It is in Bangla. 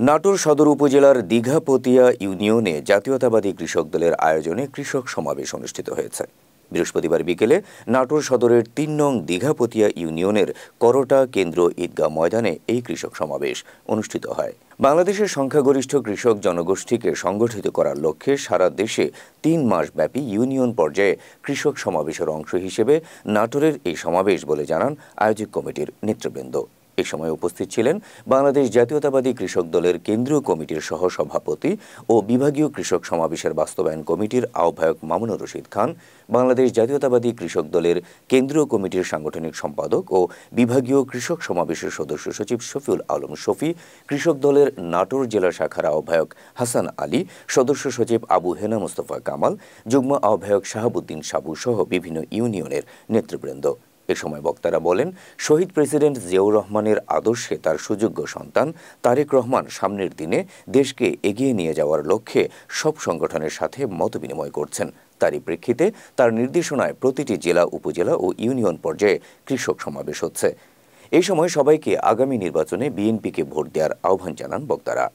নাটোর সদর উপজেলার দীঘাপতিয়া ইউনিয়নে জাতীয়তাবাদী কৃষক দলের আয়োজনে কৃষক সমাবেশ অনুষ্ঠিত হয়েছে। বৃহস্পতিবার বিকেলে নাটোর সদরের ৩ নং দীঘাপতিয়া ইউনিয়নের করটা কেন্দ্র ঈদগাহ ময়দানে এই কৃষক সমাবেশ অনুষ্ঠিত হয়। বাংলাদেশের সংখ্যাগরিষ্ঠ কৃষক জনগোষ্ঠীকে সংগঠিত করার লক্ষ্যে সারা দেশে ৩ মাসব্যাপী ইউনিয়ন পর্যায়ে কৃষক সমাবেশের অংশ হিসেবে নাটোরের এই সমাবেশ বলে জানান আয়োজক কমিটির নেতৃবৃন্দ। এ সময় উপস্থিত ছিলেন বাংলাদেশ জাতীয়তাবাদী কৃষক দলের কেন্দ্রীয় কমিটির সহসভাপতি ও বিভাগীয় কৃষক সমাবেশের বাস্তবায়ন কমিটির আহ্বায়ক মামুনুর রশিদ খান, বাংলাদেশ জাতীয়তাবাদী কৃষক দলের কেন্দ্রীয় কমিটির সাংগঠনিক সম্পাদক ও বিভাগীয় কৃষক সমাবেশের সদস্য সচিব শফিউল আলম শফি, কৃষক দলের নাটোর জেলা শাখার আহ্বায়ক হাসান আলী, সদস্য সচিব আবু হেনা মুস্তফা কামাল, যুগ্ম আহ্বায়ক শাহাবুদ্দিন সাবু সহ বিভিন্ন ইউনিয়নের নেতৃবৃন্দ। এ সময় বক্তারা বলেন, শহীদ প্রেসিডেন্ট জিয়াউর রহমানের আদর্শে তার সুযোগ্য সন্তান তারেক রহমান সামনের দিনে দেশকে এগিয়ে নিয়ে যাওয়ার লক্ষ্যে সব সংগঠনের সাথে মতবিনিময় করছেন। তারই প্রেক্ষিতে তার নির্দেশনায় প্রতিটি জেলা, উপজেলা ও ইউনিয়ন পর্যায়ে কৃষক সমাবেশ হচ্ছে। এই সময় সবাইকে আগামী নির্বাচনে বিএনপিকে ভোট দেওয়ার আহ্বান জানান বক্তারা।